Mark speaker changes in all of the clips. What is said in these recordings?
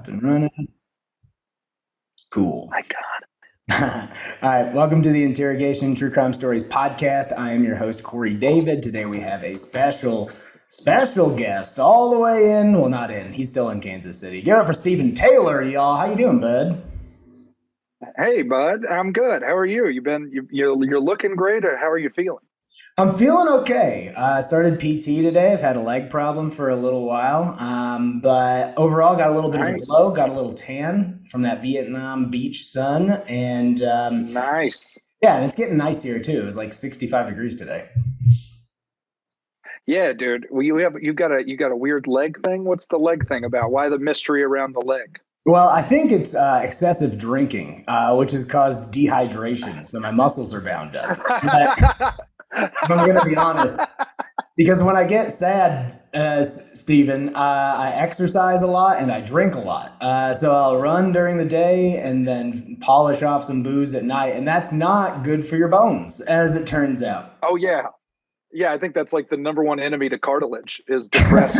Speaker 1: Up and running. Cool.
Speaker 2: My God.
Speaker 1: All right. Welcome to the Interrogation True Crime Stories podcast. I am your host, Corey David. Today we have a special guest all the way in. Well, not in. He's still in Kansas City. Give it up for Stephen Taylor, y'all. How you doing, bud?
Speaker 2: Hey, bud. I'm good. How are you? You're looking great. Or how are you feeling?
Speaker 1: I'm feeling okay. I started PT today. I've had a leg problem for a little while, but overall got a little bit of a
Speaker 2: Nice.
Speaker 1: glow, got a little tan from that Vietnam beach sun, and
Speaker 2: Nice.
Speaker 1: yeah, and it's getting nice here too. It was like 65 degrees today.
Speaker 2: Yeah, dude. Well, you got a weird leg thing. What's the leg thing about? Why the mystery around the leg?
Speaker 1: Well, I think it's excessive drinking, which has caused dehydration, so my muscles are bound up. But I'm going to be honest, because when I get sad, Stephen, I exercise a lot and I drink a lot. So I'll run during the day and then polish off some booze at night, and that's not good for your bones, as it turns out.
Speaker 2: Oh yeah. Yeah, I think that's like the number one enemy to cartilage is depressed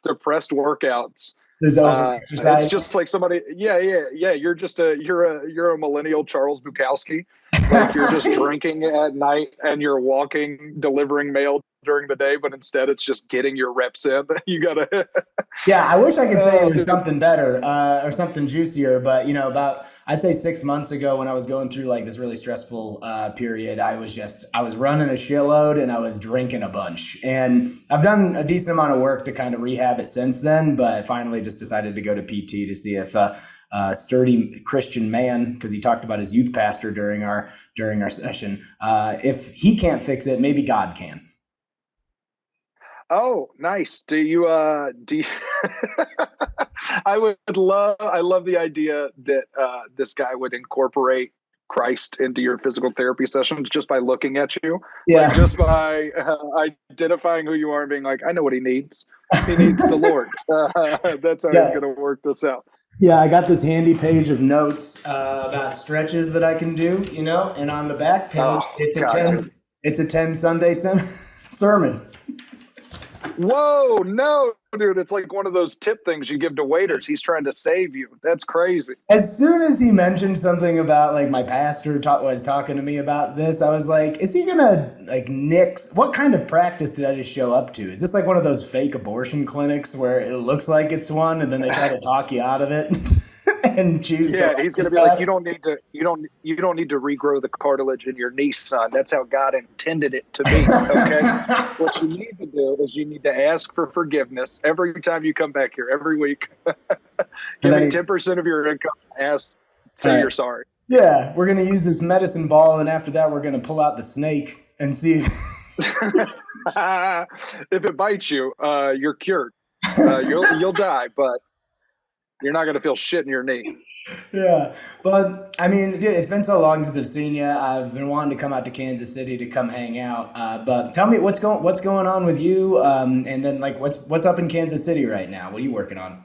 Speaker 2: workouts.
Speaker 1: There's over exercise.
Speaker 2: It's just like somebody. Yeah. You're a millennial Charles Bukowski. Like you're just drinking at night and you're walking, delivering mail during the day, but instead it's just getting your reps in. You gotta.
Speaker 1: Yeah, I wish I could say it was something better or something juicier, but about I'd say 6 months ago when I was going through like this really stressful period, I was running a shitload and I was drinking a bunch, and I've done a decent amount of work to kind of rehab it since then, but finally just decided to go to PT to see if sturdy Christian man, because he talked about his youth pastor during our session, if he can't fix it, maybe God can.
Speaker 2: Oh, nice. Do you I love the idea that this guy would incorporate Christ into your physical therapy sessions just by looking at you.
Speaker 1: Yeah.
Speaker 2: Like just by identifying who you are and being like, I know what he needs. He needs the Lord. That's how he's going to work this out.
Speaker 1: Yeah, I got this handy page of notes about stretches that I can do, and on the back page, it's a 10 Sunday sermon.
Speaker 2: Whoa, no, dude. It's like one of those tip things you give to waiters. He's trying to save you. That's crazy.
Speaker 1: As soon as he mentioned something about like my pastor was talking to me about this, I was like, is he gonna like nix? What kind of practice did I just show up to? Is this like one of those fake abortion clinics where it looks like it's one and then they try to talk you out of it? And choose.
Speaker 2: Yeah, he's going to be like, you don't need to regrow the cartilage in your knee, son. That's how God intended it to be. Okay. What you need to do is you need to ask for forgiveness every time you come back here every week. Give me 10% of your income. Say you're sorry.
Speaker 1: Yeah, we're going to use this medicine ball, and after that, we're going to pull out the snake and see.
Speaker 2: If it bites you, you're cured. You'll die, but you're not going to feel shit in your knee.
Speaker 1: Yeah. But I mean, dude, it's been so long since I've seen you. I've been wanting to come out to Kansas City to come hang out. But tell me what's going on with you. And then like, what's up in Kansas City right now? What are you working on?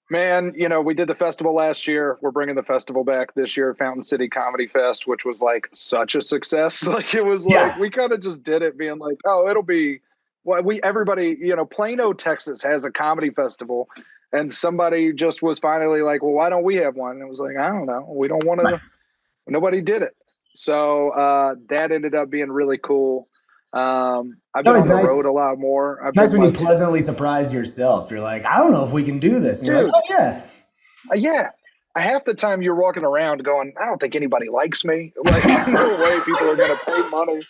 Speaker 2: Man, we did the festival last year. We're bringing the festival back this year, Fountain City Comedy Fest, which was like such a success. Like it was like, we kind of just did it being like, oh, it'll be everybody, Plano, Texas has a comedy festival. And somebody just was finally like, well, why don't we have one? And it was like, I don't know. We don't want to. Nobody did it. So that ended up being really cool. I've been on the road a lot more.
Speaker 1: It's nice when you pleasantly surprise yourself. You're like, I don't know if we can do this. And you're like, oh, yeah.
Speaker 2: Yeah. Half the time you're walking around going, I don't think anybody likes me. Like, no way people are going to pay money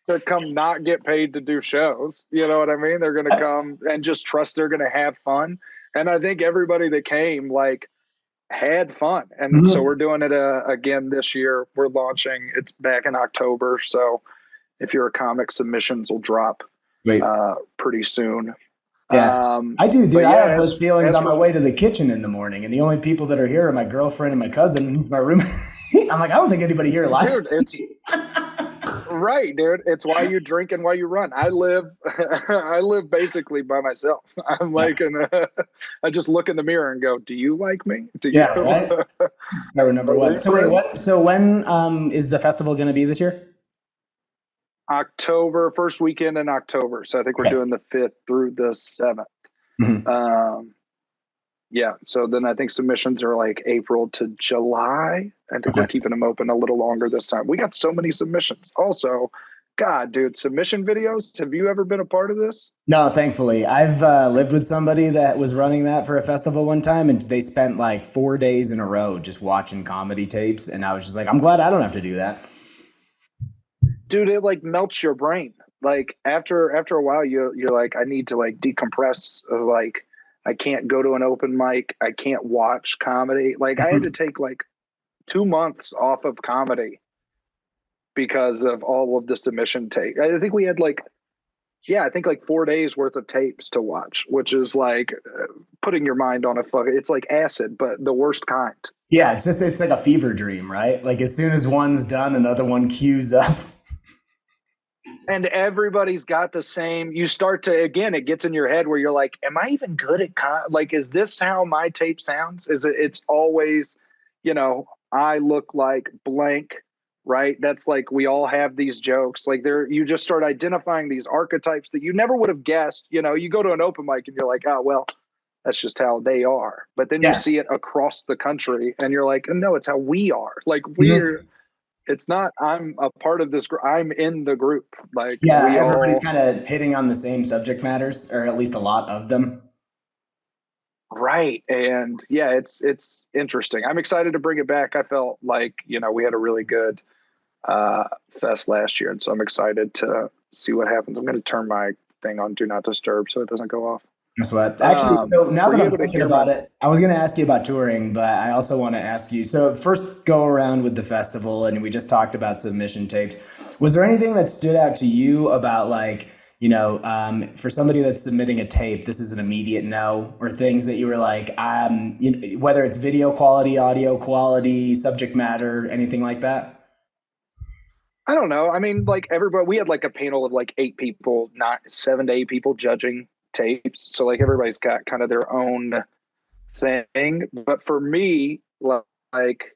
Speaker 2: to come not get paid to do shows. You know what I mean? They're going to come and just trust they're going to have fun. And I think everybody that came like had fun. And so we're doing it again this year. We're launching. It's back in October. So if you're a comic, submissions will drop pretty soon.
Speaker 1: Yeah, I do, dude. I have those feelings on my way to the kitchen in the morning. And the only people that are here are my girlfriend and my cousin. Who's my roommate. I'm like, I don't think anybody here likes me.
Speaker 2: Right, dude. It's why you drink and why you run. I live basically by myself. I'm like, I just look in the mirror and go, do you like me? Do you?
Speaker 1: Right. That's number one. So wait, so when is the festival going to be this year?
Speaker 2: October, first weekend in October. So I think we're doing the 5th through the 7th. Yeah. So then I think submissions are like April to July. I think we're
Speaker 1: Okay.
Speaker 2: keeping them open a little longer this time. We got so many submissions. Also, God, dude, submission videos. Have you ever been a part of this?
Speaker 1: No, thankfully. I've lived with somebody that was running that for a festival one time, and they spent like 4 days in a row just watching comedy tapes. And I was just like, I'm glad I don't have to do that.
Speaker 2: Dude, it like melts your brain. Like after a while, you're like, I need to like decompress. Like I can't go to an open mic. I can't watch comedy. Like I had to take like 2 months off of comedy because of all of the submission tape. I think we had like, yeah, I think like 4 days worth of tapes to watch, which is like putting your mind on a fuck. It's like acid, but the worst kind.
Speaker 1: Yeah, it's like a fever dream, right? Like as soon as one's done, another one queues up.
Speaker 2: And everybody's got the same. You start to, again, it gets in your head where you're like, am I even good at like, is this how my tape sounds? Is it? It's always, I look like blank, right? That's like, we all have these jokes. Like you just start identifying these archetypes that you never would have guessed. You go to an open mic and you're like, oh, well, that's just how they are. But then you
Speaker 1: Yeah.
Speaker 2: see it across the country and you're like, no, it's how we are. Like
Speaker 1: Mhm.
Speaker 2: it's not, I'm a part of this group. I'm in the group. Like
Speaker 1: Yeah,
Speaker 2: we
Speaker 1: everybody's
Speaker 2: all,
Speaker 1: kind of hitting on the same subject matters, or at least a lot of them.
Speaker 2: right. And yeah, it's interesting. I'm excited to bring it back. I felt like, we had a really good fest last year. And so I'm excited to see what happens. I'm going to turn my thing on Do Not Disturb so it doesn't go off.
Speaker 1: Guess what? Actually, so now
Speaker 2: Were
Speaker 1: that
Speaker 2: you
Speaker 1: I'm
Speaker 2: able to
Speaker 1: thinking
Speaker 2: hear my,
Speaker 1: about it, I was going to ask you about touring, but I also want to ask you. So, first go around with the festival, and we just talked about submission tapes. Was there anything that stood out to you about, like, for somebody that's submitting a tape, this is an immediate no, or things that you were like, whether it's video quality, audio quality, subject matter, anything like that?
Speaker 2: I don't know. I mean, like everybody, we had like a panel of like 8 people, not 7 to 8 people judging tapes. So like everybody's got kind of their own thing. But for me, like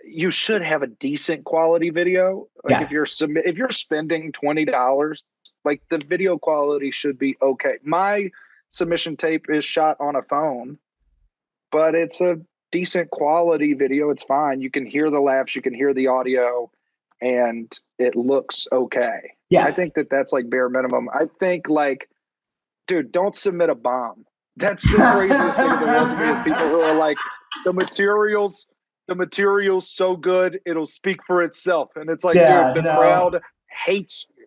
Speaker 2: you should have a decent quality video. Like
Speaker 1: Yeah.
Speaker 2: if you're spending $20, like the video quality should be okay. My submission tape is shot on a phone, but it's a decent quality video. It's fine. You can hear the laughs, you can hear the audio, and it looks okay. I
Speaker 1: Yeah.
Speaker 2: think that's like bare minimum. I think like, dude, don't submit a bomb. That's the craziest thing in the world to me is people who are like, the materials, the material's so good, it'll speak for itself. And it's like, dude,
Speaker 1: Yeah,
Speaker 2: the
Speaker 1: no.
Speaker 2: crowd hates you.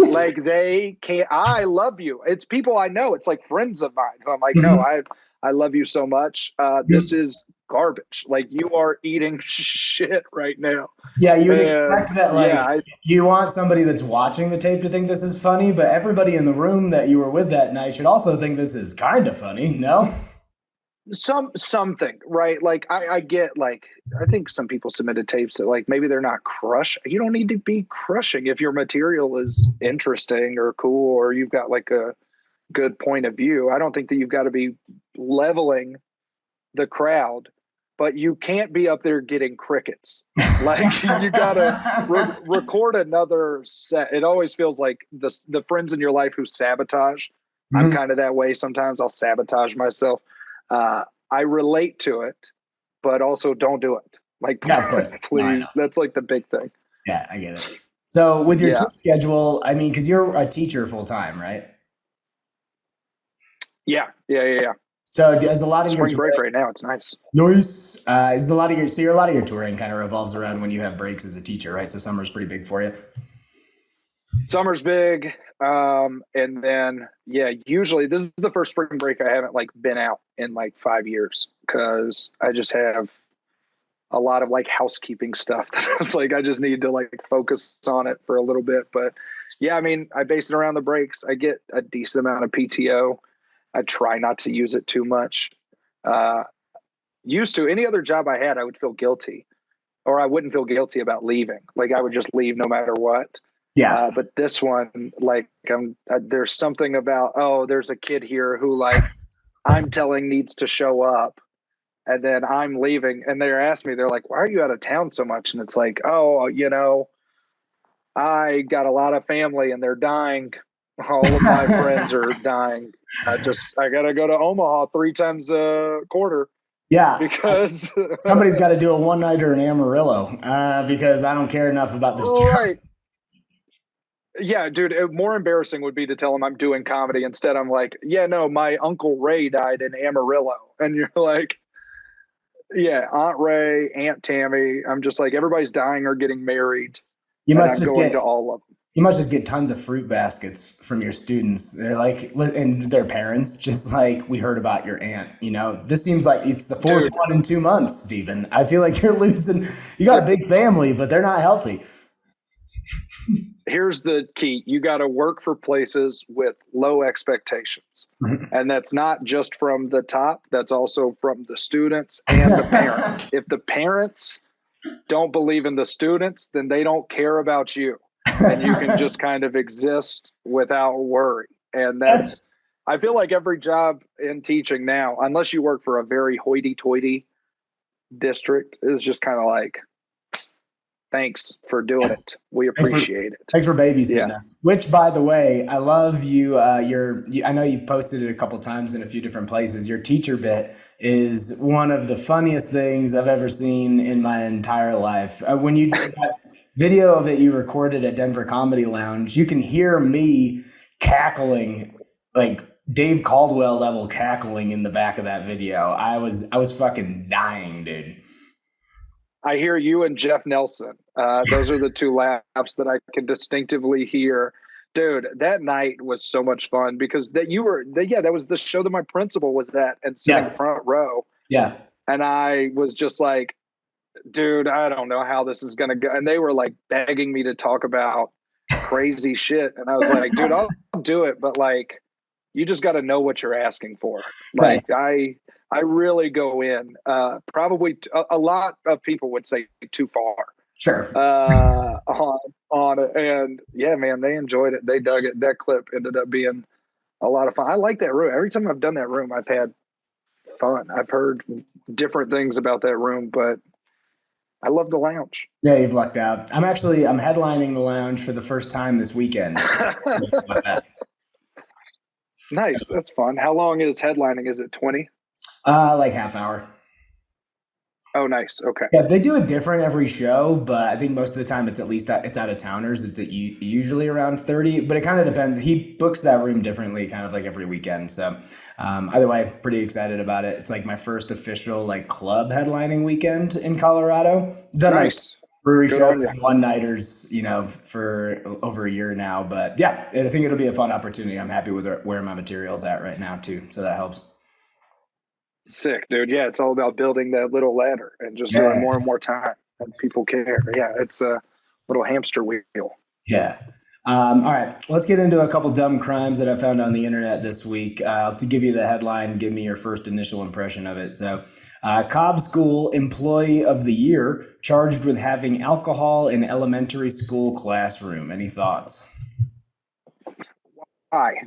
Speaker 2: Like they can't, I love you. It's people I know. It's like friends of mine who I'm like, no,
Speaker 1: Mhm.
Speaker 2: I love you so much. This is garbage. Like you are eating shit right now.
Speaker 1: Yeah, you would
Speaker 2: And
Speaker 1: expect that,
Speaker 2: yeah,
Speaker 1: like, you want somebody that's watching the tape to think this is funny, but everybody in the room that you were with that night should also think this is kind of funny, no?
Speaker 2: something, right? Like I get like, I think some people submitted tapes that like maybe they're not crush. You don't need to be crushing if your material is interesting or cool, or you've got like a good point of view. I don't think that you've got to be leveling the crowd, but you can't be up there getting crickets. Like you gotta record another set. It always feels like the friends in your life who sabotage. I'm
Speaker 1: Mhm.
Speaker 2: kind of that way sometimes. I'll sabotage myself. I relate to it, but also don't do it. Like
Speaker 1: Yeah, of course. No, I know.
Speaker 2: please, that's like the big thing.
Speaker 1: Yeah, I get it. So with your
Speaker 2: Yeah,
Speaker 1: tour schedule, I mean, because you're a teacher full time, right?
Speaker 2: yeah.
Speaker 1: So does a lot of your
Speaker 2: Spring break
Speaker 1: touring
Speaker 2: right now. It's nice.
Speaker 1: noise is a lot of your a lot of your touring kind of revolves around when you have breaks as a teacher, right? So summer's pretty big for you.
Speaker 2: Summer's big. And then, yeah, usually this is the first spring break I haven't like been out in like 5 years because I just have a lot of like housekeeping stuff that I was like, I just need to like focus on it for a little bit. But yeah, I mean, I base it around the breaks. I get a decent amount of PTO. I try not to use it too much. Uh, Used to any other job I had, I would feel guilty or I wouldn't feel guilty about leaving. Like I would just leave no matter what.
Speaker 1: Yeah.
Speaker 2: But this one, like, there's something about, oh, there's a kid here who, like, I'm telling needs to show up, and then I'm leaving, and they're asking me, they're like, "Why are you out of town so much?" And it's like, oh, I got a lot of family, and they're dying, All of my friends are dying. I got to go to Omaha 3 times a quarter.
Speaker 1: Yeah.
Speaker 2: Because
Speaker 1: somebody's got to do a one-nighter in Amarillo because I don't care enough about this job.
Speaker 2: Right. Yeah, dude, more embarrassing would be to tell him I'm doing comedy. Instead, I'm like, yeah, no, my Uncle Ray died in Amarillo. And you're like, yeah, Aunt Ray, Aunt Tammy. I'm just like, everybody's dying or getting married.
Speaker 1: You
Speaker 2: and
Speaker 1: must
Speaker 2: I'm
Speaker 1: just
Speaker 2: going
Speaker 1: get
Speaker 2: to all of them.
Speaker 1: You must just get tons of fruit baskets from your students. They're like, and their parents, just like, we heard about your aunt. You know, this seems like it's the fourth
Speaker 2: Dude.
Speaker 1: one in 2 months, Stephen. I feel like you're losing. You got a big family, but they're not healthy.
Speaker 2: Here's the key. You got to work for places with low expectations. And that's not just from the top. That's also from the students and the parents. If the parents don't believe in the students, then they don't care about you. And you can just kind of exist without worry. And that's, I feel like every job in teaching now, unless you work for a very hoity-toity district, is just kind of like, thanks for doing it. We appreciate it.
Speaker 1: Thanks for babysitting us. Which, by the way, I love you. I know you've posted it a couple times in a few different places. Your teacher bit is one of the funniest things I've ever seen in my entire life. When you did that video of it you recorded at Denver Comedy Lounge, you can hear me cackling, like Dave Caldwell level cackling in the back of that video. I was fucking dying, dude.
Speaker 2: I hear you and Jeff Nelson. Those are the 2 laughs that I can distinctively hear. Dude, that night was so much fun because that was the show that my principal was at and sitting front row.
Speaker 1: Yeah.
Speaker 2: And I was just like, dude, I don't know how this is going to go. And they were like begging me to talk about crazy shit. And I was like, dude, I'll do it. But like, you just got to know what you're asking for. Like, right. I really go in, probably a lot of people would say too far.
Speaker 1: Sure.
Speaker 2: On it. And yeah, man, they enjoyed it. They dug it. That clip ended up being a lot of fun. I like that room. Every time I've done that room, I've had fun. I've heard different things about that room, but I love the lounge.
Speaker 1: Yeah, you've lucked out. I'm headlining the lounge for the first time this weekend. So
Speaker 2: nice. That's fun. How long is headlining? Is it 20?
Speaker 1: Like half hour.
Speaker 2: Oh, nice. Okay.
Speaker 1: Yeah, they do it different every show, but I think most of the time it's out of towners. It's usually around 30, but it kind of depends. He books that room differently, kind of like every weekend. So either way, pretty excited about it. It's like my first official like club headlining weekend in Colorado. Done
Speaker 2: nice.
Speaker 1: Like brewery shows and one-nighters, for over a year now. But yeah, I think it'll be a fun opportunity. I'm happy with where my material's at right now too, so that helps.
Speaker 2: Sick, dude. Yeah, it's all about building that little ladder and just doing more and more time, and people care. Yeah, it's a little hamster wheel.
Speaker 1: Yeah. All right, let's get into a couple dumb crimes that I found on the internet this week. To give you the headline, give me your first initial impression of it. So, Cobb School Employee of the Year charged with having alcohol in elementary school classroom. Any thoughts?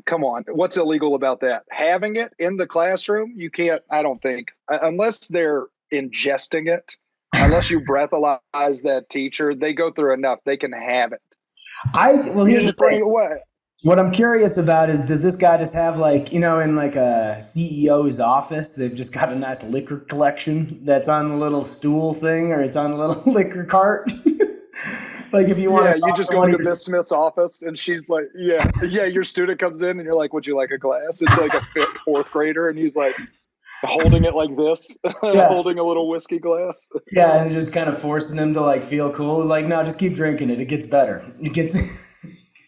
Speaker 2: Come on. What's illegal about that? Having it in the classroom, you can't, I don't think, unless they're ingesting it, unless you breathalyze that teacher, they go through enough. They can have it.
Speaker 1: Here's the thing. What I'm curious about is, does this guy just have like, in like a CEO's office, they've just got a nice liquor collection that's on a little stool thing, or it's on a little liquor cart? Like if you want
Speaker 2: you just go into Miss Smith's office and she's like, your student comes in and you're like, would you like a glass? It's like a fourth grader and he's like holding it like this, holding a little whiskey glass.
Speaker 1: Yeah, and just kind of forcing him to like feel cool. It's like, no, just keep drinking it. It gets better. It gets.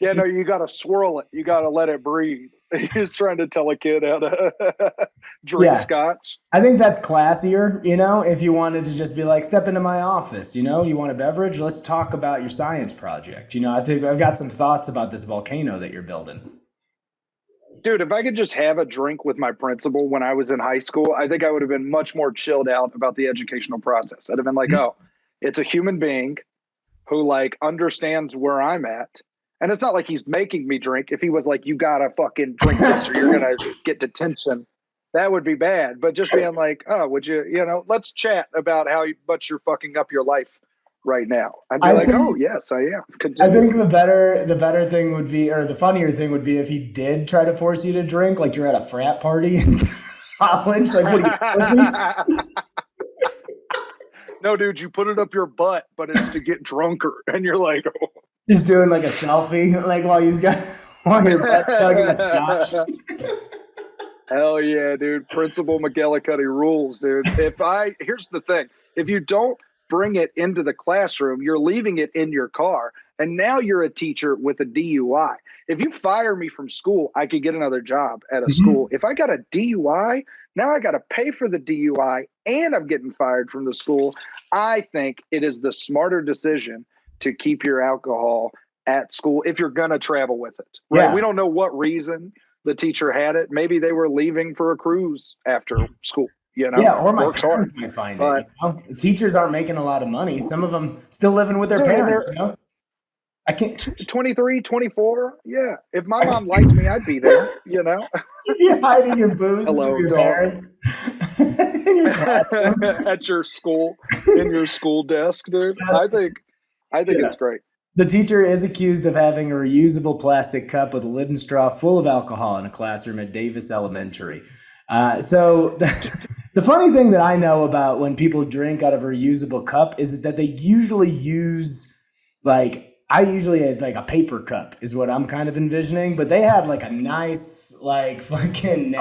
Speaker 2: Yeah, no, you got to swirl it. You got to let it breathe. He's trying to tell a kid how to drink scotch.
Speaker 1: I think that's classier, if you wanted to just be like, step into my office, you want a beverage? Let's talk about your science project. I think I've got some thoughts about this volcano that you're building.
Speaker 2: Dude, if I could just have a drink with my principal when I was in high school, I think I would have been much more chilled out about the educational process. I'd have been like, oh, it's a human being who like understands where I'm at. And it's not like he's making me drink. If he was like, you got to fucking drink this or you're going to get detention, that would be bad. But just being like, oh, would you, let's chat about how much you're fucking up your life right now. I'd be like, oh yes, I am. Continue.
Speaker 1: I think the better thing would be, or the funnier thing would be, if he did try to force you to drink, like you're at a frat party in college. Like, what are you, pussy?
Speaker 2: No, dude, you put it up your butt, but it's to get drunker, and you're like, oh.
Speaker 1: Just doing like a selfie, like while you're butt chugging a scotch.
Speaker 2: Hell yeah, dude. Principal McGillicuddy rules, dude. Here's the thing. If you don't bring it into the classroom, you're leaving it in your car. And now you're a teacher with a DUI. If you fire me from school, I could get another job at a school. If I got a DUI, now I got to pay for the DUI and I'm getting fired from the school. I think it is the smarter decision to keep your alcohol at school if you're going to travel with it. Right? Yeah. We don't know what reason the teacher had it. Maybe they were leaving for a cruise after school. You know,
Speaker 1: yeah, or my parents might find it. You know? The teachers aren't making a lot of money. Some of them still living with their parents, you know? I can't.
Speaker 2: 23, 24. Yeah. If my mom liked me, I'd be there, you know?
Speaker 1: If you're hiding your booze from your parents in your classroom.
Speaker 2: At your school, in your school desk, dude. I think it's great.
Speaker 1: The teacher is accused of having a reusable plastic cup with a lid and straw full of alcohol in a classroom at Davis Elementary. So the funny thing that I know about when people drink out of a reusable cup is that they usually use I usually had like a paper cup is what I'm kind of envisioning, but they had like a nice, like fucking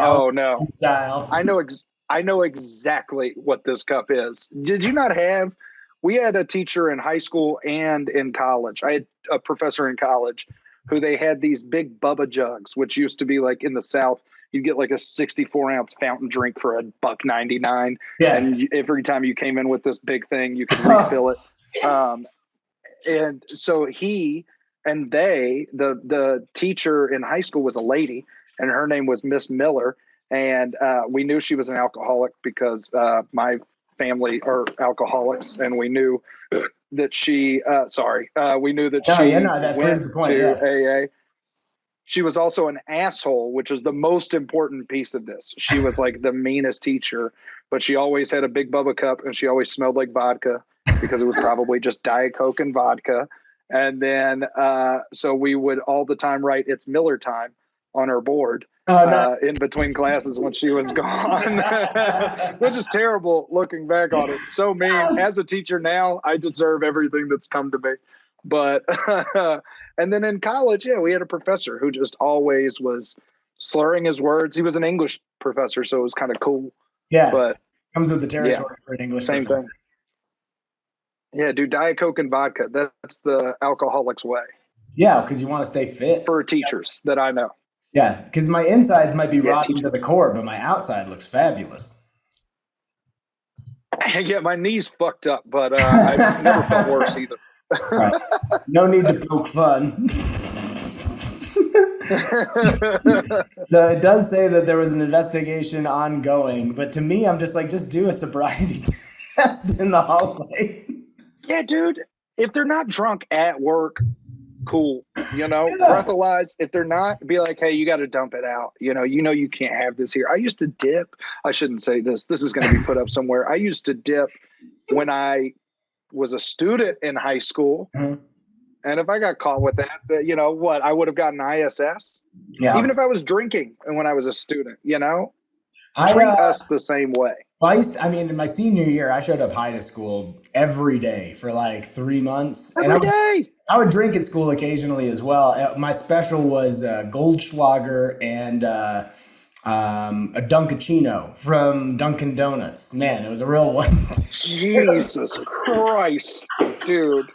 Speaker 1: style.
Speaker 2: I know exactly what this cup is. Did you not have, we had a teacher in high school and in college. I had a professor in college who they had these big Bubba jugs, which used to be like in the South, you'd get like a 64-ounce fountain drink for $1.99. Yeah. And every time you came in with this big thing, you could refill it. And so he and the teacher in high school was a lady, and her name was Miss Miller. And we knew she was an alcoholic because my family are alcoholics, and we knew that she we knew that that went the point, to AA. She was also an asshole, which is the most important piece of this. She was like the meanest teacher, but she always had a big Bubba cup, and she always smelled like vodka because it was probably just Diet Coke and vodka. And then so we would all the time write "It's Miller time" on her board in between classes when she was gone, which is terrible looking back on it. So mean. As a teacher now, I deserve everything that's come to me. But and then in college, we had a professor who just always was slurring his words. He was an English professor, so it was kind of cool.
Speaker 1: Yeah,
Speaker 2: but
Speaker 1: comes with the territory for an English
Speaker 2: same
Speaker 1: professor.
Speaker 2: Thing. Yeah, dude, Diet Coke and vodka. That's the alcoholic's way.
Speaker 1: Yeah, because you want to stay fit.
Speaker 2: For teachers that I know.
Speaker 1: Yeah, because my insides might be rotten to the core, but my outside looks fabulous.
Speaker 2: Yeah, my knee's fucked up, but I've never felt worse either.
Speaker 1: Right. No need to poke fun. So it does say that there was an investigation ongoing, but to me, I'm just like, just do a sobriety test in the hallway.
Speaker 2: Yeah, dude. If they're not drunk at work, cool. You know, breathalyze. If they're not, be like, hey, you got to dump it out. You know, you can't have this here. I used to dip. I shouldn't say this. This is going to be put up somewhere. I used to dip when I was a student in high school. Mm-hmm. And if I got caught with that, you know what? I would have gotten ISS. Yeah. Even if I was drinking and when I was a student, you know, treat us the same way.
Speaker 1: Well, in my senior year, I showed up high to school every day for like 3 months.
Speaker 2: Every day.
Speaker 1: I would drink at school occasionally as well. My special was Goldschlager and a Dunkachino from Dunkin' Donuts. Man, it was a real one.
Speaker 2: Jesus Christ, dude.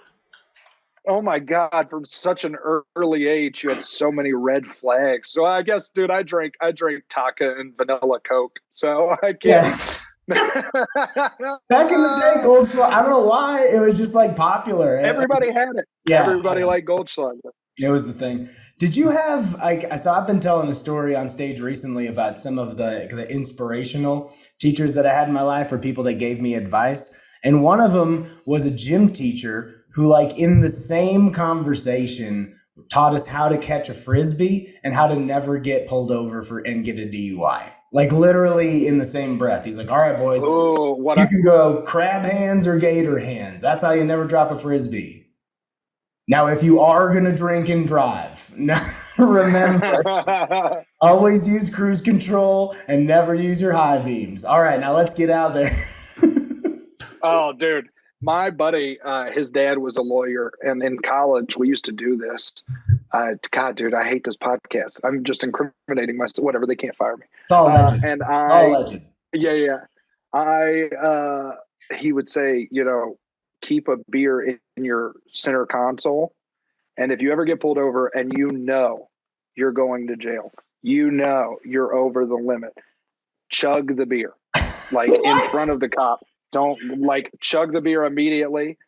Speaker 2: Oh my God, from such an early age, you had so many red flags. So I guess, dude, I drink Taka and vanilla Coke. So I can't. Yeah.
Speaker 1: Back in the day, Goldschlager, I don't know why, it was just like popular.
Speaker 2: Everybody had it. Yeah. Everybody liked Goldschlager.
Speaker 1: It was the thing. Did you have so I've been telling a story on stage recently about some of the inspirational teachers that I had in my life, or people that gave me advice. And one of them was a gym teacher who, like, in the same conversation, taught us how to catch a Frisbee and how to never get pulled over and get a DUI. Like literally in the same breath. He's like, all right, boys,
Speaker 2: Oh, what
Speaker 1: you
Speaker 2: I
Speaker 1: can go crab hands or gator hands. That's how you never drop a Frisbee. Now, if you are going to drink and drive, remember, always use cruise control and never use your high beams. All right, now let's get out there.
Speaker 2: Oh, dude, my buddy, his dad was a lawyer, and in college we used to do this. God, dude, I hate this podcast. I'm just incriminating myself. Whatever, they can't fire me.
Speaker 1: It's all legend.
Speaker 2: And
Speaker 1: It's all legend.
Speaker 2: yeah. He would say, keep a beer in your center console, and if you ever get pulled over and you're going to jail, you're over the limit, chug the beer, like in front of the cop. Don't chug the beer immediately,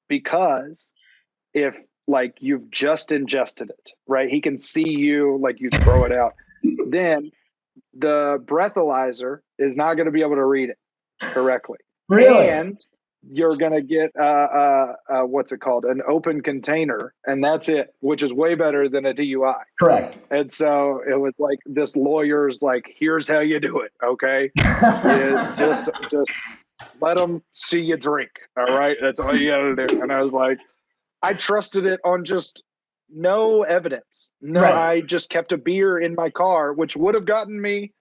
Speaker 2: because if you've just ingested it, right? He can see you, you throw it out. Then the breathalyzer is not going to be able to read it correctly.
Speaker 1: Really?
Speaker 2: And you're going to get what's it called? An open container, and that's it, which is way better than a DUI.
Speaker 1: Correct.
Speaker 2: And so it was like this lawyer's here's how you do it. Okay. just let them see you drink. All right. That's all you got to do. And I was like, I trusted it on just no evidence. No, right. I just kept a beer in my car, which would have gotten me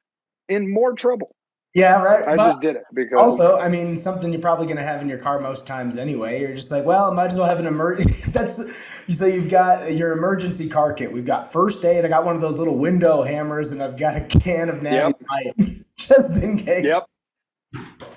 Speaker 2: in more trouble.
Speaker 1: Yeah, right.
Speaker 2: I just did it because
Speaker 1: also, I mean, something you're probably going to have in your car most times anyway. You're just like, well, I might as well have an emergency. You say you've got your emergency car kit. We've got first aid. I got one of those little window hammers, and I've got a can of Natty Light just in case.
Speaker 2: Yep.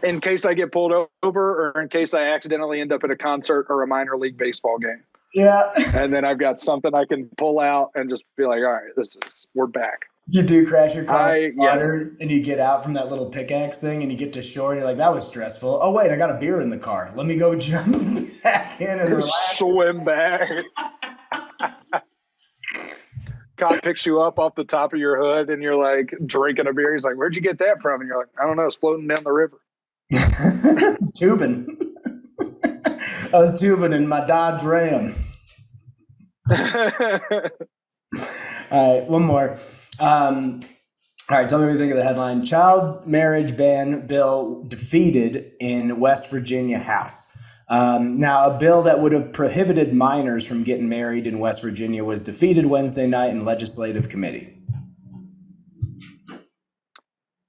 Speaker 2: In case I get pulled over, or in case I accidentally end up at a concert or a minor league baseball game.
Speaker 1: Yeah.
Speaker 2: And then I've got something I can pull out and just be like, all right, we're back.
Speaker 1: You do crash your car in water, and you get out from that little pickaxe thing, and you get to shore, and you're like, that was stressful. Oh, wait, I got a beer in the car. Let me go jump back in and relax.
Speaker 2: Swim back. Cop picks you up off the top of your hood, and you're like drinking a beer. He's like, where'd you get that from? And you're like, I don't know. It's floating down the river.
Speaker 1: It's tubing. I was tubing in my Dodge Ram. All right, one more. All right, tell me what you think of the headline. Child marriage ban bill defeated in West Virginia House. Now, a bill that would have prohibited minors from getting married in West Virginia was defeated Wednesday night in legislative committee.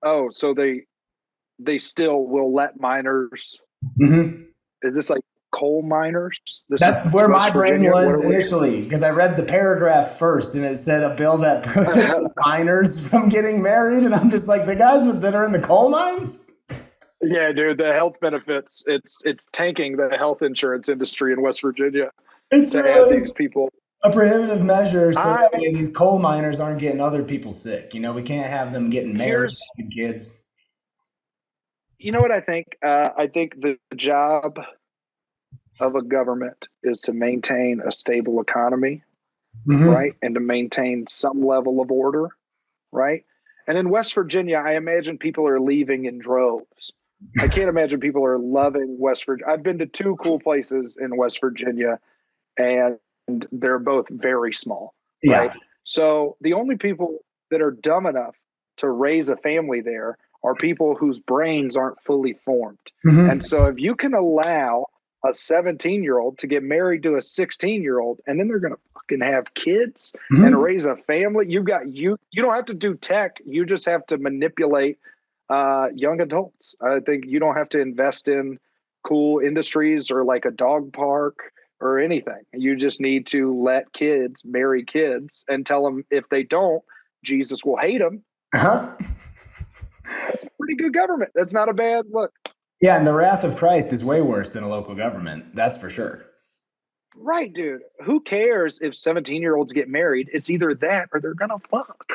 Speaker 2: Oh, so they still will let minors.
Speaker 1: Mm-hmm.
Speaker 2: Is this like coal miners?
Speaker 1: That's where my brain was initially, because I read the paragraph first, and it said a bill that prohibited minors from getting married, and I'm just like, the guys that are in the coal mines?
Speaker 2: Yeah, dude, the health benefits, it's tanking the health insurance industry in West Virginia.
Speaker 1: It's
Speaker 2: to
Speaker 1: really
Speaker 2: add these people.
Speaker 1: A prohibitive measure so that these coal miners aren't getting other people sick. We can't have them getting married, having kids.
Speaker 2: You know what I think? I think the job of a government is to maintain a stable economy, right? And to maintain some level of order, right? And in West Virginia, I imagine people are leaving in droves. I can't imagine people are loving West Virginia. I've been to two cool places in West Virginia, and they're both very small, right? So the only people that are dumb enough to raise a family there are people whose brains aren't fully formed. And so if you can allow a 17-year-old to get married to a 16-year-old, and then they're going to fucking have kids and raise a family, you don't have to do tech. You just have to manipulate young adults. I think you don't have to invest in cool industries or like a dog park or anything. You just need to let kids marry kids and tell them if they don't, Jesus will hate them. That's a pretty good government. That's not a bad look.
Speaker 1: Yeah, and the wrath of Christ is way worse than a local government. That's for sure.
Speaker 2: Right, dude. Who cares if 17-year-olds get married? It's either that or they're gonna fuck.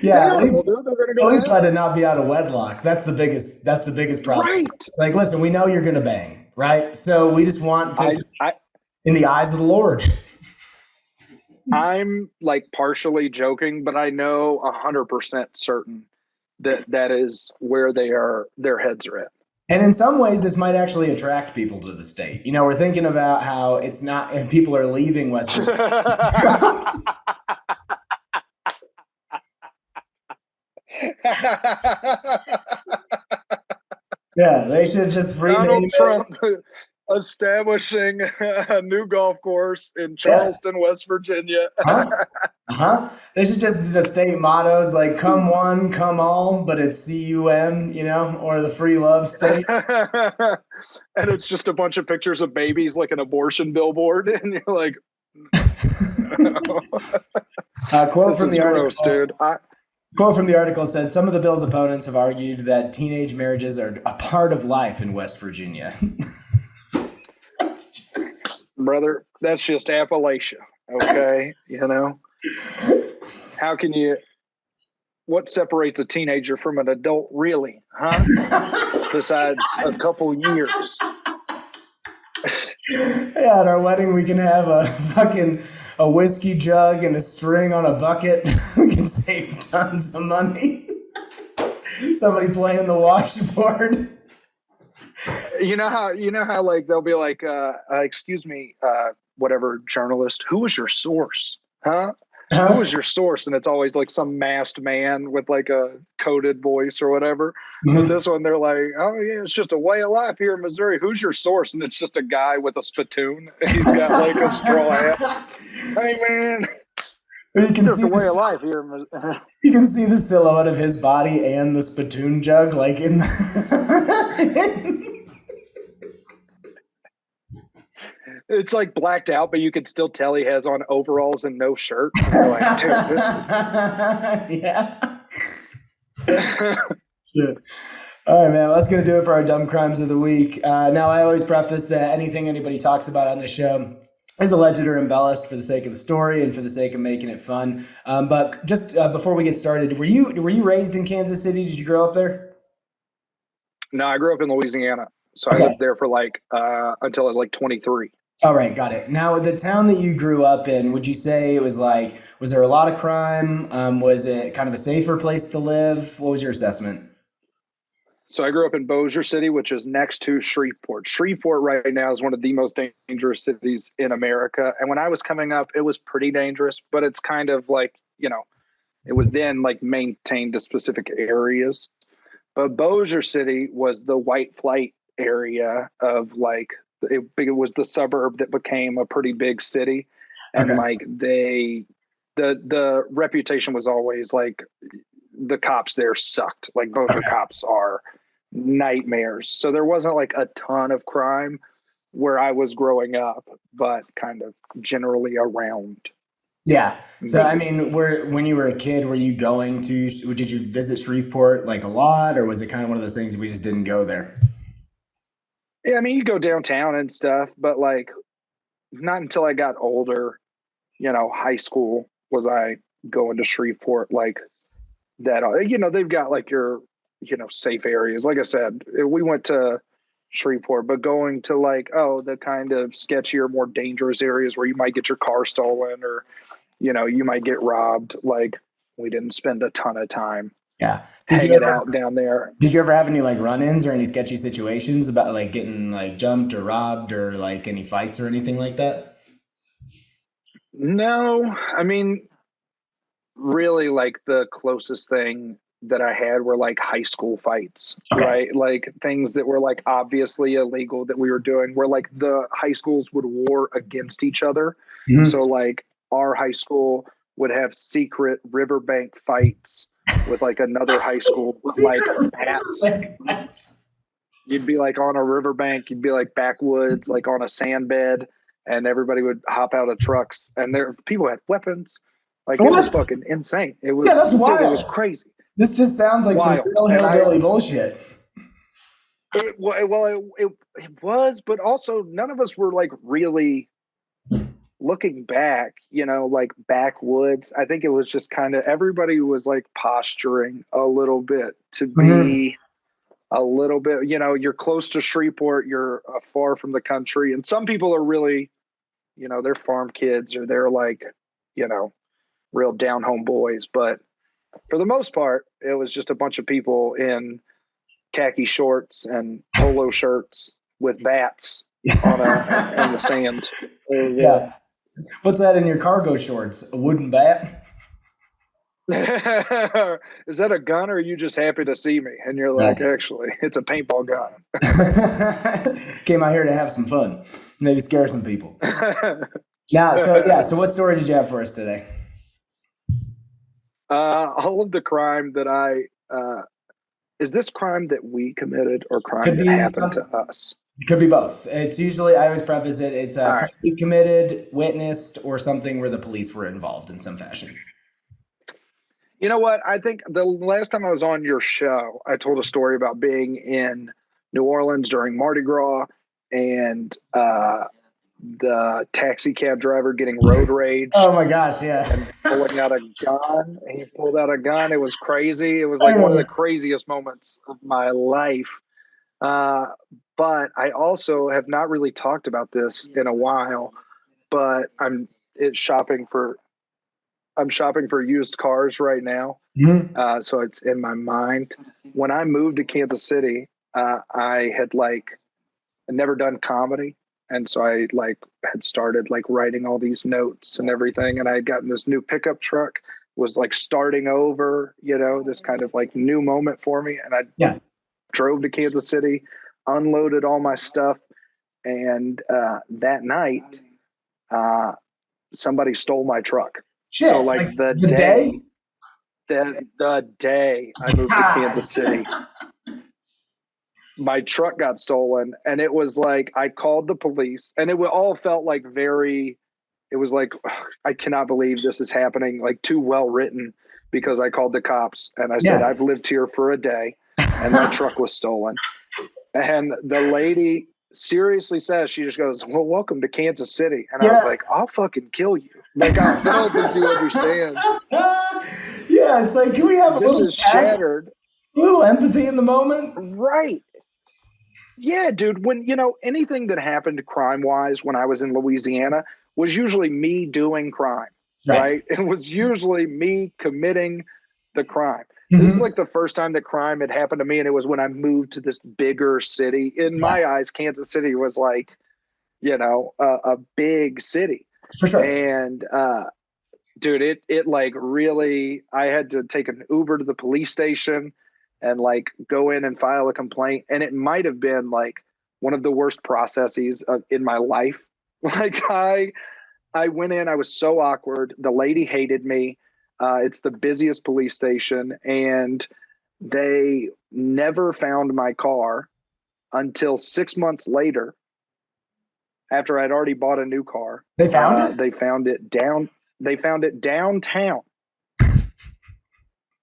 Speaker 1: Yeah, at least let it not be out of wedlock. That's the biggest problem.
Speaker 2: Right.
Speaker 1: It's like, listen, we know you're gonna bang, right? So we just want to, in the eyes of the Lord.
Speaker 2: I'm like partially joking, but I know 100% certain that is where their heads are at.
Speaker 1: And in some ways, this might actually attract people to the state. We're thinking about how it's not, and people are leaving West Virginia. Yeah, they should just rename
Speaker 2: Donald
Speaker 1: it.
Speaker 2: Trump establishing a new golf course in Charleston, West Virginia.
Speaker 1: They should just do the state mottos like "Come one, come all," but it's CUM, or the free love state.
Speaker 2: And it's just a bunch of pictures of babies, like an abortion billboard, and you're like,
Speaker 1: Quote
Speaker 2: "This
Speaker 1: from
Speaker 2: is
Speaker 1: the
Speaker 2: gross,
Speaker 1: article.
Speaker 2: dude."
Speaker 1: Quote from the article said, "Some of the bill's opponents have argued that teenage marriages are a part of life in West Virginia."
Speaker 2: Brother, that's just Appalachia, okay? How can you? What separates a teenager from an adult, really? Huh? Besides a couple years.
Speaker 1: Yeah, at our wedding, we can have a whiskey jug and a string on a bucket. We can save tons of money. Somebody playing the washboard.
Speaker 2: You know how like they'll be like, excuse me, whatever journalist, who was your source? Huh? Who was your source? And it's always like some masked man with like a coded voice or whatever. But this one, they're like, oh yeah, it's just a way of life here in Missouri. Who's your source? And it's just a guy with a spittoon. He's got like a straw hat. Hey man,
Speaker 1: You can
Speaker 2: it's
Speaker 1: see
Speaker 2: a way of life here in Missouri.
Speaker 1: You can see the silhouette of his body and the spittoon jug, like in.
Speaker 2: It's like blacked out, but you can still tell he has on overalls and no shirt. And you're like, dude, this is...
Speaker 1: Yeah. Sure. All right, man. Well, that's going to do it for our dumb crimes of the week. Now, I always preface that anything anybody talks about on the show is alleged or embellished for the sake of the story and for the sake of making it fun. But just before we get started, were you raised in Kansas City? Did you grow up there?
Speaker 2: No, I grew up in Louisiana. So
Speaker 1: Okay.
Speaker 2: I lived there for like until I was like 23.
Speaker 1: All right, got it. Now, the town that you grew up in, would you say it was like, was there a lot of crime? Was it kind of a safer place to live? What was your assessment?
Speaker 2: So I grew up in Bossier City, which is next to Shreveport. Shreveport right now is one of the most dangerous cities in America. And when I was coming up, it was pretty dangerous, but it's kind of like, it was then like maintained to specific areas. But Bossier City was the white flight area of like, it was the suburb that became a pretty big city. And
Speaker 1: Okay.
Speaker 2: like the reputation was always like the cops there sucked. Like Bossier cops are nightmares. So there wasn't like a ton of crime where I was growing up, but kind of generally around.
Speaker 1: Yeah. So, I mean, when you were a kid, did you visit Shreveport like a lot, or was it kind of one of those things we just didn't go there?
Speaker 2: Yeah, I mean, you go downtown and stuff, but like not until I got older, high school was I going to Shreveport like that. They've got like your, safe areas. Like I said, we went to Shreveport, but going to like, the kind of sketchier, more dangerous areas where you might get your car stolen or, you might get robbed. Like we didn't spend a ton of time.
Speaker 1: Yeah.
Speaker 2: Hanging out down there.
Speaker 1: Did you ever have any like run-ins or any sketchy situations about like getting like jumped or robbed or like any fights or anything like that?
Speaker 2: No, I mean, really like the closest thing that I had were like high school fights,
Speaker 1: Okay.
Speaker 2: right? Like things that were like obviously illegal that we were doing where like the high schools would war against each other.
Speaker 1: Mhm.
Speaker 2: So like our high school would have secret riverbank fights with like another high school with like bats. You'd be like on a riverbank, you'd be like backwoods, like on a sand bed, and everybody would hop out of trucks and people had weapons. Like it was fucking insane. It was,
Speaker 1: that's wild.
Speaker 2: Dude, it was crazy.
Speaker 1: This just sounds like
Speaker 2: Wild.
Speaker 1: some real hillbilly bullshit.
Speaker 2: It was, but also none of us were like really looking back, like backwoods. I think it was just kind of everybody was like posturing a little bit to be a little bit, you're close to Shreveport, you're far from the country. And some people are really, they're farm kids or they're like, real down home boys. But for the most part, it was just a bunch of people in khaki shorts and polo shirts with bats in the sand.
Speaker 1: Yeah. What's that in your cargo shorts? A wooden bat?
Speaker 2: Is that a gun, or are you just happy to see me? And you're like, actually, it's a paintball gun.
Speaker 1: Came out here to have some fun, maybe scare some people. So what story did you have for us today?
Speaker 2: All of the crime that is this crime that we committed or crime that happened to us?
Speaker 1: It could be both. It's usually, I always preface it, it's a crime we committed, witnessed, or something where the police were involved in some fashion.
Speaker 2: You know what? I think the last time I was on your show, I told a story about being in New Orleans during Mardi Gras and the taxi cab driver getting road rage.
Speaker 1: Oh my gosh, yeah.
Speaker 2: And pulling out a gun. He pulled out a gun. It was crazy. It was like one of the craziest moments of my life. But I also have not really talked about this in a while, but I'm shopping for used cars right now.
Speaker 1: Mm-hmm.
Speaker 2: So it's in my mind. When I moved to Kansas City, I had never done comedy. And so I had started writing all these notes and everything. And I had gotten this new pickup truck, was starting over, this kind of new moment for me. And I drove to Kansas City, unloaded all my stuff. And that night, somebody stole my truck.
Speaker 1: Shit,
Speaker 2: so the day I moved to Kansas City, my truck got stolen, and it was I called the police, and it all felt it was I cannot believe this is happening, too well written, because I called the cops and I said, I've lived here for a day and my truck was stolen. And the lady seriously says, she just goes, well, welcome to Kansas City. And I was like, I'll fucking kill you. I don't think you understand.
Speaker 1: Yeah, it's can we have
Speaker 2: this is shattered.
Speaker 1: A little empathy in the moment?
Speaker 2: Right. Yeah, dude. When, anything that happened crime-wise when I was in Louisiana was usually me doing crime, right? It was usually me committing the crime. Mm-hmm. This is the first time that crime had happened to me, and it was when I moved to this bigger city. In my eyes, Kansas City was a big city.
Speaker 1: For sure.
Speaker 2: And, dude, it really, I had to take an Uber to the police station and go in and file a complaint. And it might have been one of the worst processes in my life. I went in, I was so awkward. The lady hated me. It's the busiest police station, and they never found my car until 6 months later, after I'd already bought a new car.
Speaker 1: They found it?
Speaker 2: They found it downtown.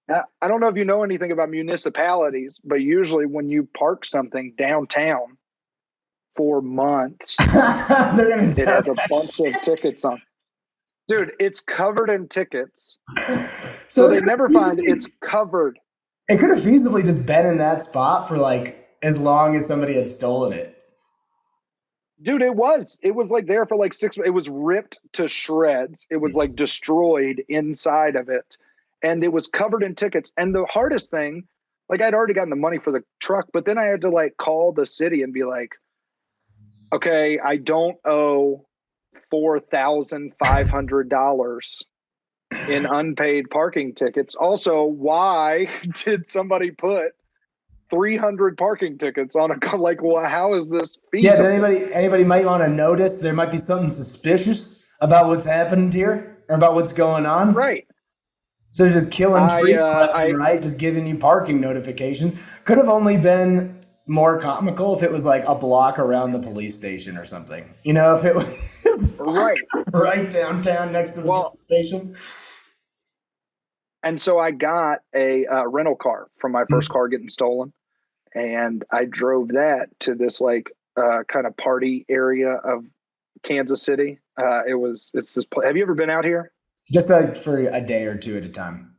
Speaker 2: Now, I don't know if you know anything about municipalities, but usually when you park something downtown for months, it has a bunch of tickets on. Dude, it's covered in tickets. So they never find it's covered.
Speaker 1: It could have feasibly just been in that spot for as long as somebody had stolen it.
Speaker 2: Dude, it was there for 6 months. It was ripped to shreds. It was destroyed inside of it. And it was covered in tickets. And the hardest thing, I'd already gotten the money for the truck, but then I had to call the city and be okay, I don't owe $4,500 in unpaid parking tickets. Also, why did somebody put 300 parking tickets on a well, how is this feasible?
Speaker 1: Yeah, anybody might want to notice there might be something suspicious about what's happened here or about what's going on.
Speaker 2: Right.
Speaker 1: So they're just killing trees left and right, just giving you parking notifications. Could have only been more comical if it was a block around the police station or something. If it was right downtown next to the police station.
Speaker 2: And so I got a rental car from my first car getting stolen. And I drove that to this kind of party area of Kansas City. It's this. Have you ever been out here?
Speaker 1: Just for a day or two at a time.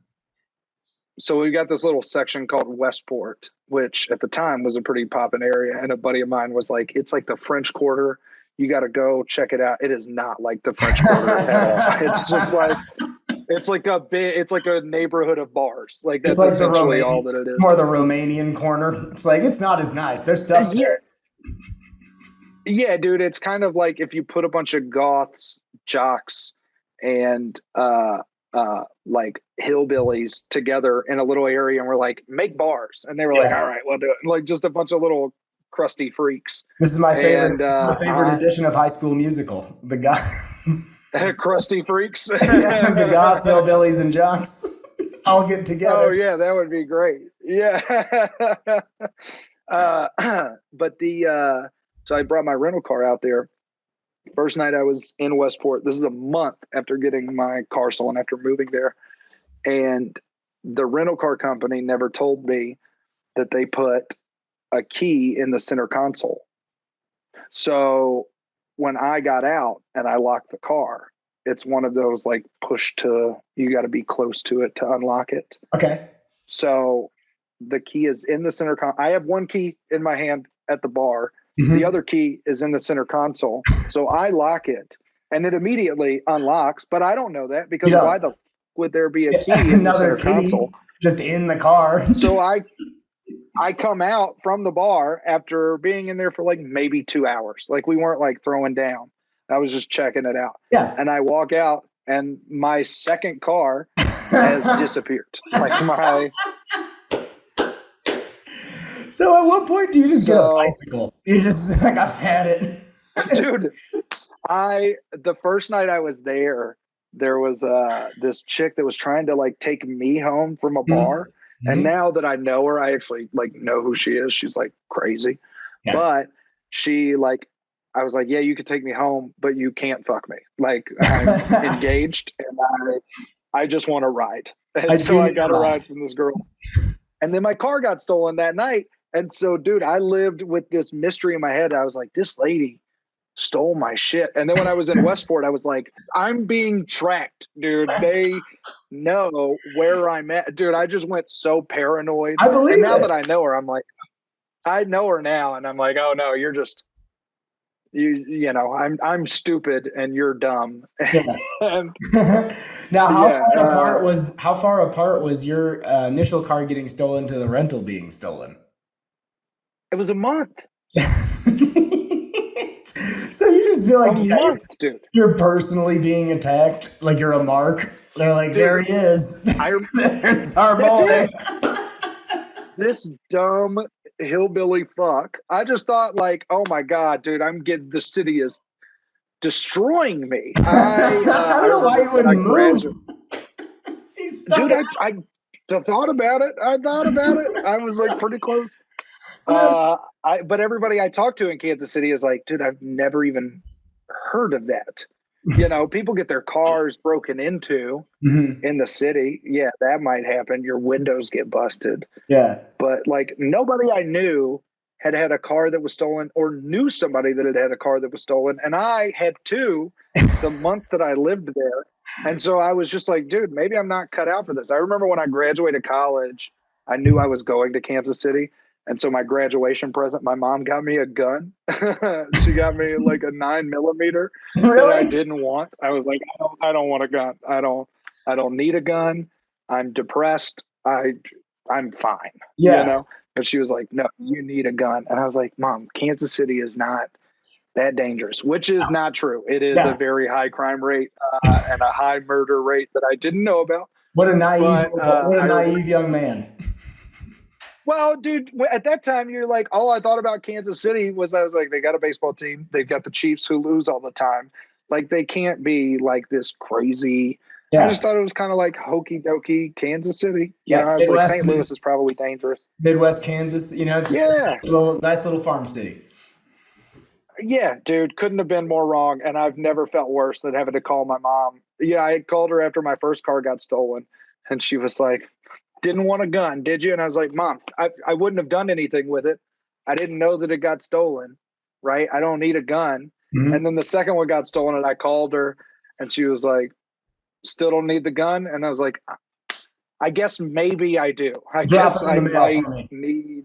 Speaker 2: So we got this little section called Westport, which at the time was a pretty poppin' area. And a buddy of mine was it's the French Quarter. You got to go check it out. It is not like the French Quarter at all. It's just it's a neighborhood of bars. That's essentially all that it is.
Speaker 1: It's more the Romanian corner. It's not as nice. There's stuff there.
Speaker 2: Yeah, dude. It's kind of if you put a bunch of goths, jocks, and like hillbillies together in a little area, and we're like, make bars, and they were like, all right, we'll do it. Like just a bunch of little crusty freaks.
Speaker 1: This is my favorite. This is my favorite edition of High School Musical. The guy,
Speaker 2: crusty freaks.
Speaker 1: The goss, hillbillies, and jocks all get together.
Speaker 2: Oh yeah, that would be great. Yeah. But so I brought my rental car out there. First night I was in Westport. This is a month after getting my car stolen after moving there. And the rental car company never told me that they put a key in the center console. So when I got out and I locked the car, it's one of those like push to, you got to be close to it to unlock it.
Speaker 1: Okay.
Speaker 2: So the key is in the center console. I have one key in my hand at the bar. Mm-hmm. The other key is in the center console. So I lock it and it immediately unlocks, but I don't know that because why the would there be a key in the center console?
Speaker 1: Just in the car.
Speaker 2: So I come out from the bar after being in there for like maybe 2 hours. Like we weren't like throwing down. I was just checking it out.
Speaker 1: Yeah.
Speaker 2: And I walk out and my second car has disappeared. Like my...
Speaker 1: So at what point do you just get a bicycle? You just like, I've had it.
Speaker 2: Dude, the first night I was there was this chick that was trying to like take me home from a bar. Mm-hmm. And now that I know her, I actually like know who she is. She's like crazy. Yeah. But she like, I was like, yeah, you can take me home, but you can't fuck me. Like I'm engaged and I just want to ride. And so I got a ride from this girl. And then my car got stolen that night. And so, dude, I lived with this mystery in my head. I was like, this lady stole my shit. And then when I was in Westport, I was like, I'm being tracked, dude. They know where I'm at. Dude, I just went so paranoid.
Speaker 1: I believe
Speaker 2: and now that I know her, I'm like, I know her now. And I'm like, oh no, you're just, you know, I'm stupid and you're dumb.
Speaker 1: Yeah.
Speaker 2: And,
Speaker 1: now, how far apart was your initial car getting stolen to the rental being stolen?
Speaker 2: It was a month.
Speaker 1: So you just feel like
Speaker 2: you're
Speaker 1: personally being attacked, like you're a mark. They're like, dude, there he is. There's our boy.
Speaker 2: This dumb hillbilly fuck. I just thought like, oh my God, dude, the city is destroying me. I
Speaker 1: don't know why you wouldn't move.
Speaker 2: Dude, I thought about it. I was like pretty close. But everybody I talk to in Kansas City is like, dude, I've never even heard of that. You know, people get their cars broken into in the city. Yeah, that might happen. Your windows get busted.
Speaker 1: Yeah.
Speaker 2: But like nobody I knew had a car that was stolen or knew somebody that had a car that was stolen. And I had two the month that I lived there. And so I was just like, dude, maybe I'm not cut out for this. I remember when I graduated college, I knew I was going to Kansas City. And so my graduation present, my mom got me a gun. She got me like a 9mm that I didn't want. I was like, I don't want a gun. I don't need a gun. I'm depressed. I'm fine.
Speaker 1: Yeah.
Speaker 2: You know? But she was like, no, you need a gun. And I was like, Mom, Kansas City is not that dangerous, which is not true. It is a very high crime rate and a high murder rate that I didn't know about.
Speaker 1: What a naive young man.
Speaker 2: Well, dude, at that time, you're like, all I thought about Kansas City was I was like, they got a baseball team. They've got the Chiefs who lose all the time. Like, they can't be like this crazy. Yeah. I just thought it was kind of like hokey dokey Kansas City.
Speaker 1: Yeah.
Speaker 2: You know, I was like, St. Louis is probably dangerous.
Speaker 1: Midwest Kansas, you know, it's nice little farm city.
Speaker 2: Yeah, dude, couldn't have been more wrong. And I've never felt worse than having to call my mom. Yeah, I called her after my first car got stolen. And she was like, didn't want a gun, did you? And I was like, Mom, I wouldn't have done anything with it. I didn't know that it got stolen, right? I don't need a gun. Mm-hmm. And then the second one got stolen and I called her and she was like, still don't need the gun? And I was like, I guess maybe I do. I guess I might need.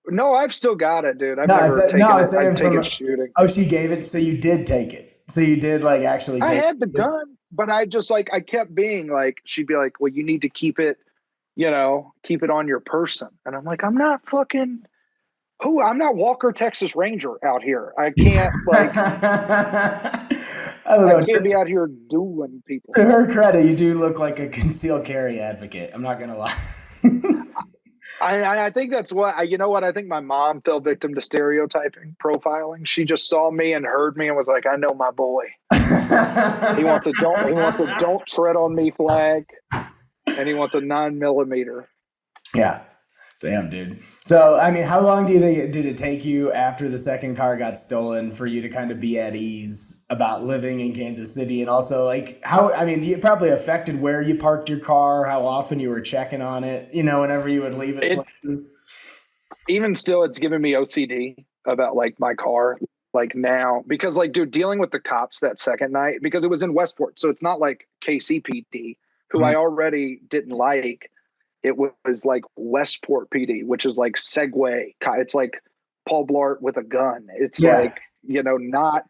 Speaker 2: No, I've still got it, dude. I've never taken it. I've taken shooting.
Speaker 1: Oh, she gave it, so you did take it. So you did like actually take it.
Speaker 2: I had the gun, but I just like, I kept being like, she'd be like, well, you need to keep it, you know, keep it on your person. And I'm like, I'm not I'm not Walker, Texas Ranger out here. I can't like.
Speaker 1: I don't know.
Speaker 2: can't be out here dueling people.
Speaker 1: To her credit, you do look like a concealed carry advocate. I'm not gonna lie.
Speaker 2: I think that's what you know what I think my mom fell victim to stereotyping, profiling. She just saw me and heard me and was like, I know my boy. He wants a don't tread on me flag, and he wants a 9mm.
Speaker 1: Yeah. Damn, dude. So, I mean, how long do you think did it take you after the second car got stolen for you to kind of be at ease about living in Kansas City? And also, like, how, I mean, it probably affected where you parked your car, how often you were checking on it, you know, whenever you would leave it places.
Speaker 2: Even still, it's giving me OCD about, like, my car, like, now. Because, like, dude, dealing with the cops that second night, because it was in Westport, so it's not like KCPD, who I already didn't like. It was like Westport PD, which is like Segway. It's like Paul Blart with a gun. It's like, you know, not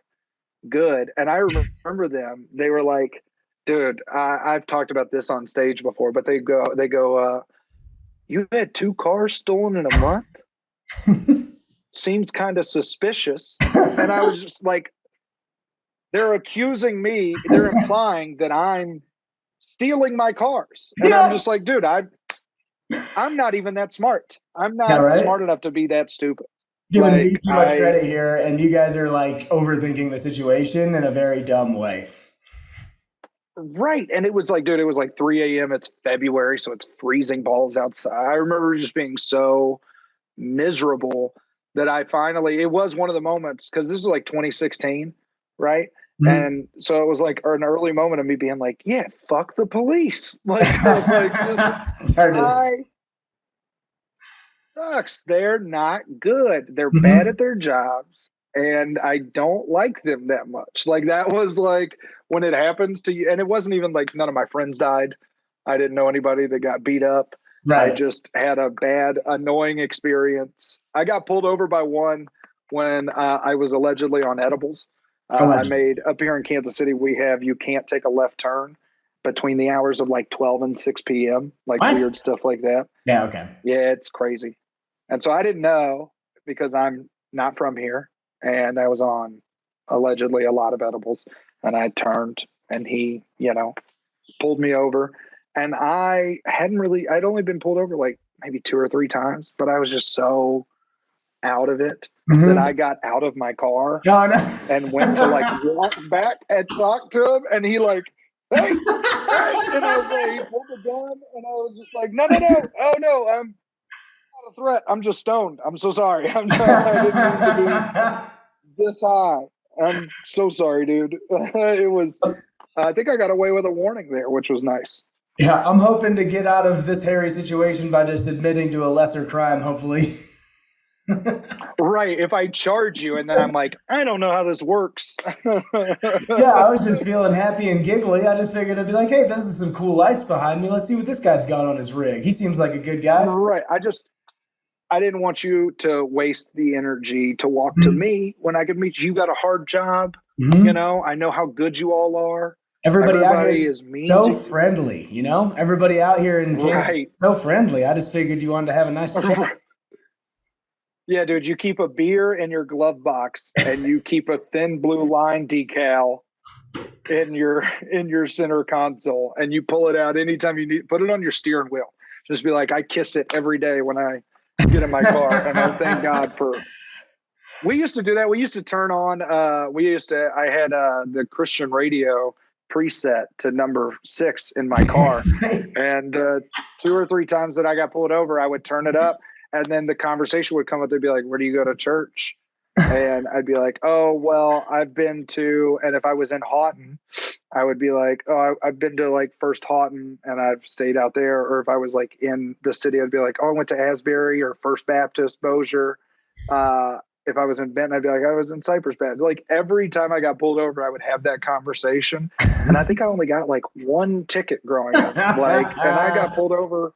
Speaker 2: good. And I remember them. They were like, dude, I've talked about this on stage before, but they go, you had 2 cars stolen in a month? Seems kind of suspicious. And I was just like, they're accusing me. They're implying that I'm stealing my cars. And I'm just like, dude, I'm not even that smart. I'm not smart enough to be that stupid.
Speaker 1: Giving me too much credit here, and you guys are like overthinking the situation in a very dumb way.
Speaker 2: Right. And it was like, dude, it was like 3 a.m. It's February, so it's freezing balls outside. I remember just being so miserable that it was one of the moments, because this was like 2016, right? And so it was like an early moment of me being like, yeah, fuck the police. Like just sucks. They're not good. They're bad at their jobs, and I don't like them that much. Like, that was like when it happens to you. And it wasn't even like none of my friends died. I didn't know anybody that got beat up. I just had a bad, annoying experience. I got pulled over by one when I was allegedly on edibles. I made, up here in Kansas City, you can't take a left turn between the hours of like 12 and 6 p.m. Like weird stuff like that.
Speaker 1: Yeah. Okay.
Speaker 2: Yeah, it's crazy. And so I didn't know, because I'm not from here, and I was on allegedly a lot of edibles, and I turned, and he, you know, pulled me over, and I'd only been pulled over like maybe 2 or 3 times, but I was just so out of it that I got out of my car and went to like walk back and talk to him, and he like, hey, and I was like, he pulled the gun, and I was just like, no, oh no, I'm not a threat, I'm just stoned, I'm so sorry, I didn't mean to be this high, I'm so sorry, dude. It was, I think I got away with a warning there, which was nice.
Speaker 1: Yeah, I'm hoping to get out of this hairy situation by just admitting to a lesser crime, hopefully.
Speaker 2: Right. If I charge you and then I'm like, I don't know how this works.
Speaker 1: Yeah, I was just feeling happy and giggly. I just figured I'd be like, hey, this is some cool lights behind me. Let's see what this guy's got on his rig. He seems like a good guy.
Speaker 2: Right. I didn't want you to waste the energy to walk to me when I could meet you. You got a hard job. You know, I know how good you all are.
Speaker 1: Everybody out here is so friendly, you know? Everybody out here in Kansas is so friendly. I just figured you wanted to have a nice chat.
Speaker 2: Yeah, dude, you keep a beer in your glove box, and you keep a thin blue line decal in your center console, and you pull it out anytime you need. Put it on your steering wheel. Just be like, I kiss it every day when I get in my car, and I thank God for. We used to do that. We used to turn on. I had the Christian radio preset to number 6 in my car, and 2 or 3 times that I got pulled over, I would turn it up. And then the conversation would come up. They'd be like, where do you go to church? And I'd be like, oh, well, I've been to, and if I was in Houghton, I would be like, oh, I've been to like First Houghton and I've stayed out there. Or if I was like in the city, I'd be like, oh, I went to Asbury or First Baptist, Bossier. If I was in Benton, I'd be like, I was in Cypress Baptist. Like every time I got pulled over, I would have that conversation. And I think I only got like 1 ticket growing up. And I got pulled over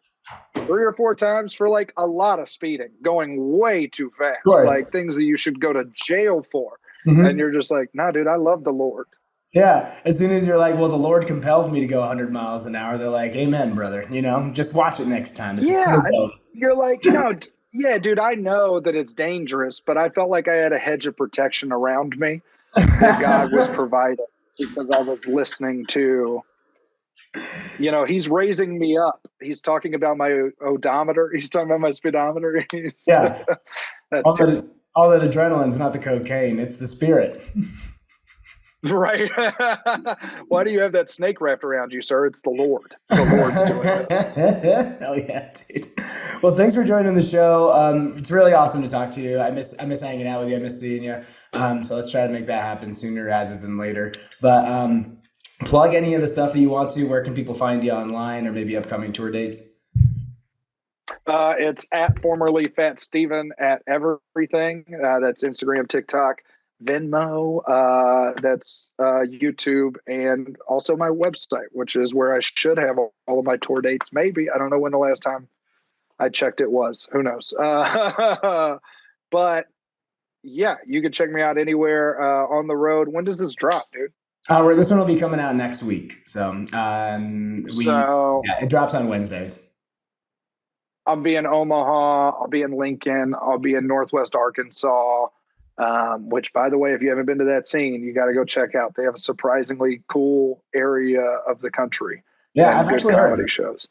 Speaker 2: 3 or 4 times for like a lot of speeding, going way too fast, like things that you should go to jail for. And you're just like, nah, dude, I love the Lord.
Speaker 1: Yeah. As soon as you're like, well, the Lord compelled me to go 100 miles an hour. They're like, amen, brother. You know, just watch it next time. It's
Speaker 2: you're like, yeah, dude, I know that it's dangerous, but I felt like I had a hedge of protection around me that God was providing. because I was listening to, he's raising me up. He's talking about my odometer. He's talking about my speedometer.
Speaker 1: Yeah.
Speaker 2: That's
Speaker 1: All that adrenaline's not the cocaine, it's the spirit.
Speaker 2: Right. Why do you have that snake wrapped around you, sir? It's the Lord. The Lord's doing this.
Speaker 1: Hell yeah, dude. Well, thanks for joining the show. It's really awesome to talk to you. I miss hanging out with you. I miss seeing you. So let's try to make that happen sooner rather than later. But plug any of the stuff that you want to. Where can people find you online or maybe upcoming tour dates?
Speaker 2: It's at formerly Fat Steven at everything. That's Instagram, TikTok, Venmo. That's YouTube, and also my website, which is where I should have all of my tour dates. Maybe. I don't know when the last time I checked it was. Who knows? But yeah, you can check me out anywhere on the road. When does this drop, dude?
Speaker 1: This one will be coming out next week. So it drops on Wednesdays.
Speaker 2: I'll be in Omaha. I'll be in Lincoln. I'll be in Northwest Arkansas, which, by the way, if you haven't been to that scene, you got to go check out. They have a surprisingly cool area of the country.
Speaker 1: Yeah, I've actually heard
Speaker 2: comedy shows.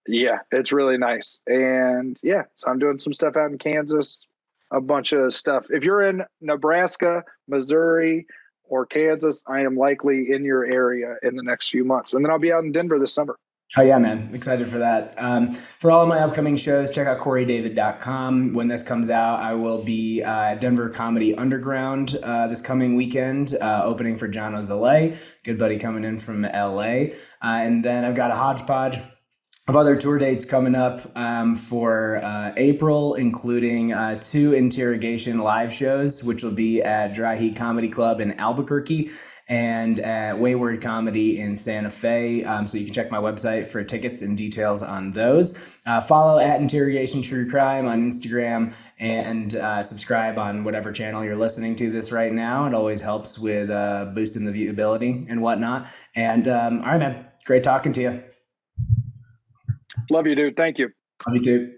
Speaker 2: Yeah, it's really nice. And yeah, so I'm doing some stuff out in Kansas, a bunch of stuff. If you're in Nebraska, Missouri, or Kansas, I am likely in your area in the next few months. And then I'll be out in Denver this summer.
Speaker 1: Oh yeah, man. Excited for that. For all of my upcoming shows, check out CoreyDavid.com. When this comes out, I will be at Denver Comedy Underground this coming weekend, opening for John Ozale, good buddy coming in from LA. And then I've got a hodgepodge of other tour dates coming up for April, including 2 Interrogation live shows, which will be at Dry Heat Comedy Club in Albuquerque and at Wayward Comedy in Santa Fe. So you can check my website for tickets and details on those. Follow at Interrogation True Crime on Instagram and subscribe on whatever channel you're listening to this right now. It always helps with boosting the viewability and whatnot. And all right, man, great talking to you.
Speaker 2: Love you, dude. Thank you.
Speaker 1: Love you too.